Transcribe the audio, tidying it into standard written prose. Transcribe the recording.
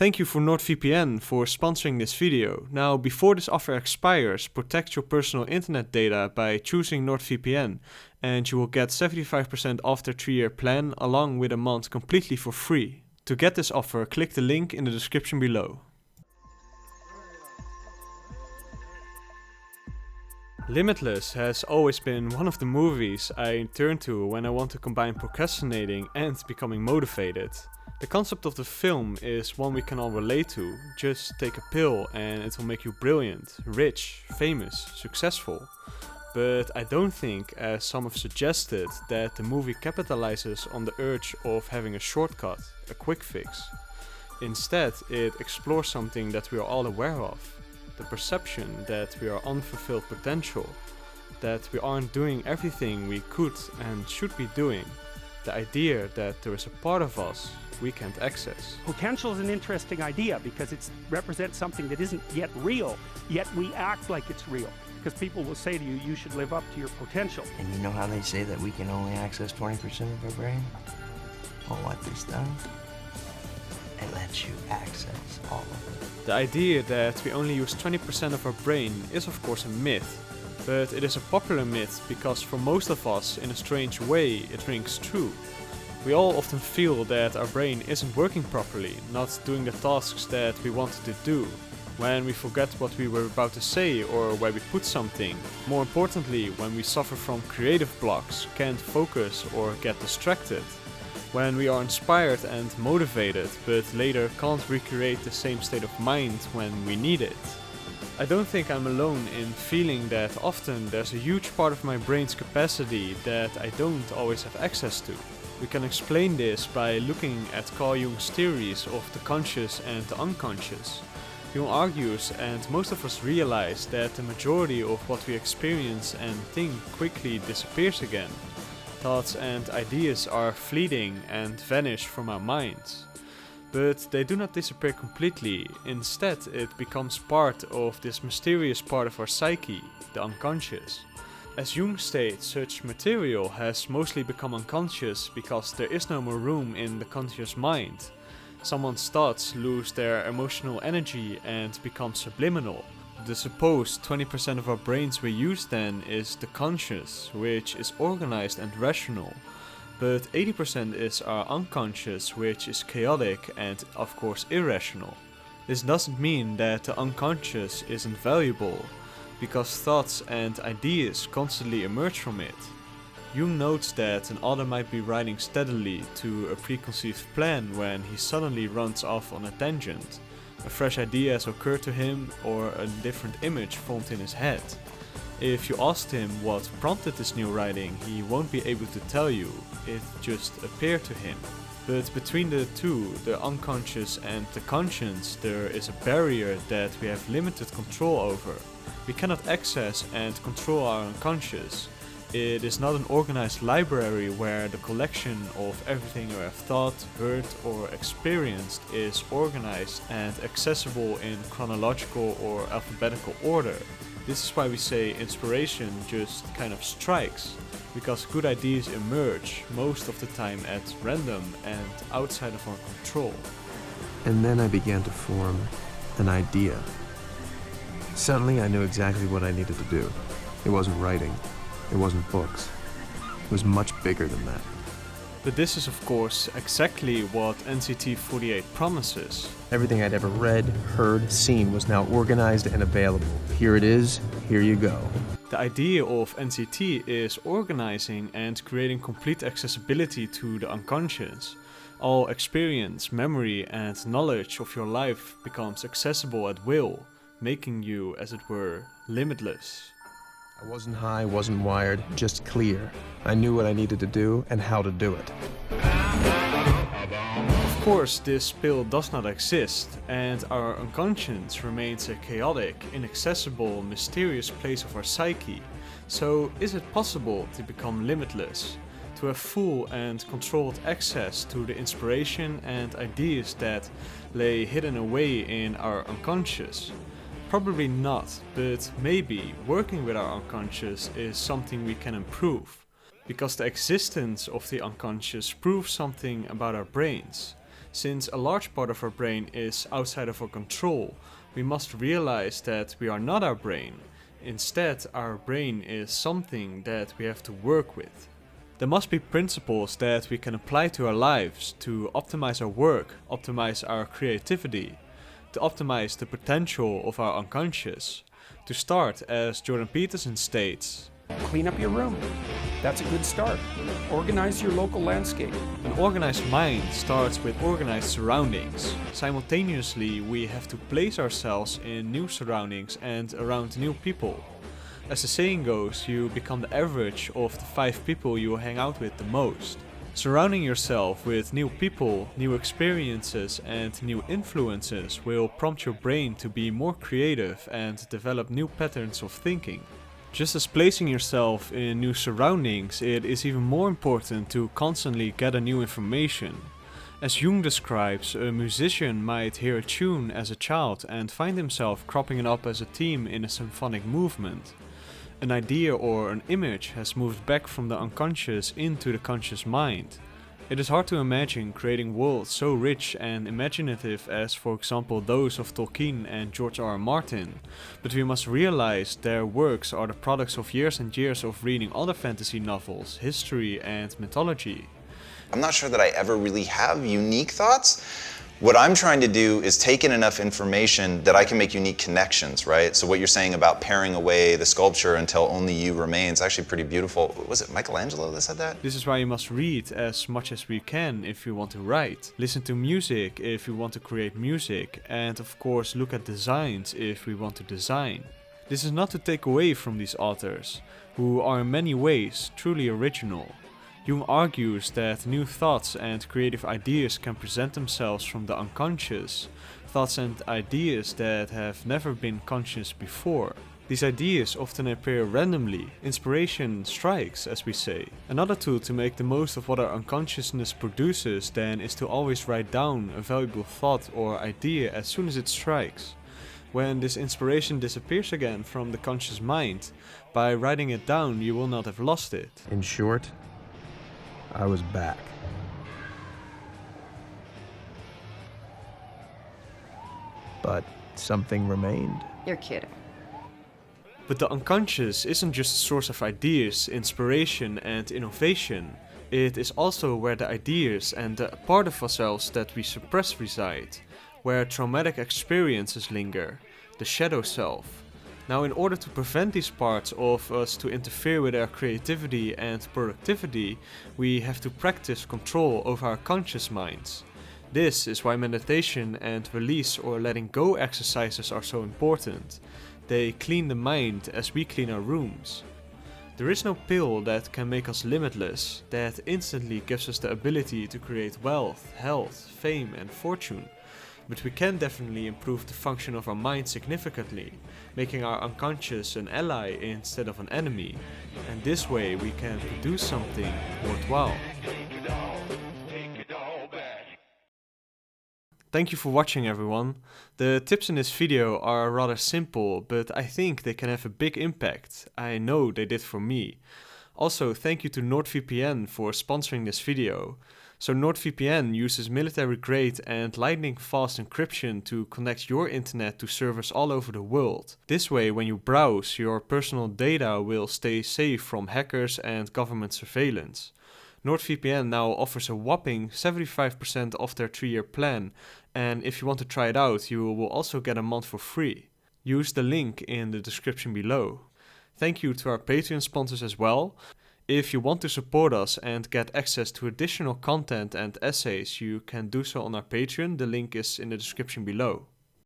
Thank you for NordVPN for sponsoring this video. Now, before this offer expires, protect your personal internet data by choosing NordVPN, and you will get 75% off their 3-year plan along with a month completely for free. To get this offer, click the link in the description below. Limitless has always been one of the movies I turn to when I want to combine procrastinating and becoming motivated. The concept of the film is one we can all relate to. Just take a pill and it will make you brilliant, rich, famous, successful. But I don't think, as some have suggested, that the movie capitalizes on the urge of having a shortcut, a quick fix. Instead, it explores something that we are all aware of. The perception that we are unfulfilled potential, that we aren't doing everything we could and should be doing, the idea that there is a part of us we can't access. Potential is an interesting idea because it represents something that isn't yet real, yet we act like it's real. Because people will say to you, you should live up to your potential. And you know how they say that we can only access 20% of our brain? Well, what this does, it lets you access all of it. The idea that we only use 20% of our brain is of course a myth, but it is a popular myth because for most of us, in a strange way, it rings true. We all often feel that our brain isn't working properly, not doing the tasks that we wanted to do. When we forget what we were about to say or where we put something. More importantly, when we suffer from creative blocks, can't focus or get distracted. When we are inspired and motivated, but later can't recreate the same state of mind when we need it. I don't think I'm alone in feeling that often there's a huge part of my brain's capacity that I don't always have access to. We can explain this by looking at Carl Jungs' theories of the conscious and the unconscious. Jung argues, and most of us realize, that the majority of what we experience and think quickly disappears again. Thoughts and ideas are fleeting and vanish from our minds. But they do not disappear completely. Instead, it becomes part of this mysterious part of our psyche, the unconscious. As Jung states, such material has mostly become unconscious because there is no more room in the conscious mind. Someone's thoughts lose their emotional energy and become subliminal. The supposed 20% of our brains we use then is the conscious, which is organized and rational. But 80% is our unconscious, which is chaotic and of course irrational. This doesn't mean that the unconscious isn't valuable, because thoughts and ideas constantly emerge from it. Jung notes that an author might be writing steadily to a preconceived plan when he suddenly runs off on a tangent. A fresh idea has occurred to him or a different image formed in his head. If you asked him what prompted this new writing, he won't be able to tell you, it just appeared to him. But between the two, the unconscious and the conscious, there is a barrier that we have limited control over. We cannot access and control our unconscious. It is not an organized library where the collection of everything you have thought, heard or experienced is organized and accessible in chronological or alphabetical order. This is why we say inspiration just kind of strikes, because good ideas emerge most of the time at random and outside of our control. And then I began to form an idea. Suddenly I knew exactly what I needed to do. It wasn't writing. It wasn't books. It was much bigger than that. But this is of course exactly what NCT 48 promises. Everything I'd ever read, heard, seen was now organized and available. Here it is, here you go. The idea of NCT is organizing and creating complete accessibility to the unconscious. All experience, memory and knowledge of your life becomes accessible at will, making you, as it were, limitless. I wasn't high, wasn't wired, just clear. I knew what I needed to do and how to do it. Of course, this pill does not exist, and our unconscious remains a chaotic, inaccessible, mysterious place of our psyche. So, is it possible to become limitless? To have full and controlled access to the inspiration and ideas that lay hidden away in our unconscious? Probably not, but maybe working with our unconscious is something we can improve. Because the existence of the unconscious proves something about our brains. Since a large part of our brain is outside of our control, we must realize that we are not our brain. Instead, our brain is something that we have to work with. There must be principles that we can apply to our lives to optimize our work, optimize our creativity, to optimize the potential of our unconscious. To start, as Jordan Peterson states, Clean up your room. That's a good start. Organize your local landscape. an organized mind starts with organized surroundings. Simultaneously, we have to place ourselves in new surroundings and around new people. As the saying goes, you become the average of the 5 people you hang out with the most. Surrounding yourself with new people, new experiences and new influences will prompt your brain to be more creative and develop new patterns of thinking. Just as placing yourself in new surroundings, it is even more important to constantly gather new information. As Jung describes, a musician might hear a tune as a child and find himself cropping it up as a theme in a symphonic movement. An idea or an image has moved back from the unconscious into the conscious mind. It is hard to imagine creating worlds so rich and imaginative as, for example, those of Tolkien and George R.R. Martin, but we must realize their works are the products of years and years of reading other fantasy novels, history and mythology. I'm not sure that I ever really have unique thoughts. What I'm trying to do is take in enough information that I can make unique connections, right? So what you're saying about paring away the sculpture until only you remains, actually pretty beautiful. Was it Michelangelo that said that? This is why you must read as much as we can if you want to write, listen to music if you want to create music, and of course look at designs if we want to design. This is not to take away from these authors, who are in many ways truly original. Jung argues that new thoughts and creative ideas can present themselves from the unconscious, thoughts and ideas that have never been conscious before. These ideas often appear randomly. Inspiration strikes, as we say. Another tool to make the most of what our unconsciousness produces then is to always write down a valuable thought or idea as soon as it strikes. When this inspiration disappears again from the conscious mind, by writing it down you will not have lost it. In short, I was back. But something remained. You're kidding. But the unconscious isn't just a source of ideas, inspiration and innovation. It is also where the ideas and the part of ourselves that we suppress reside, where traumatic experiences linger, the shadow self. Now, in order to prevent these parts of us to interfere with our creativity and productivity, we have to practice control over our conscious minds. This is why meditation and release or letting go exercises are so important. They clean the mind as we clean our rooms. There is no pill that can make us limitless, that instantly gives us the ability to create wealth, health, fame and fortune. But we can definitely improve the function of our mind significantly, making our unconscious an ally instead of an enemy. And this way we can produce something worthwhile. Thank you for watching, everyone. The tips in this video are rather simple, but I think they can have a big impact. I know they did for me. Also, thank you to NordVPN for sponsoring this video. So NordVPN uses military-grade and lightning-fast encryption to connect your internet to servers all over the world. This way, when you browse, your personal data will stay safe from hackers and government surveillance. NordVPN now offers a whopping 75% off their 3-year plan, and if you want to try it out, you will also get a month for free. Use the link in the description below. Thank you to our Patreon sponsors as well. If you want to support us and get access to additional content and essays, you can do so on our Patreon. The link is in the description below.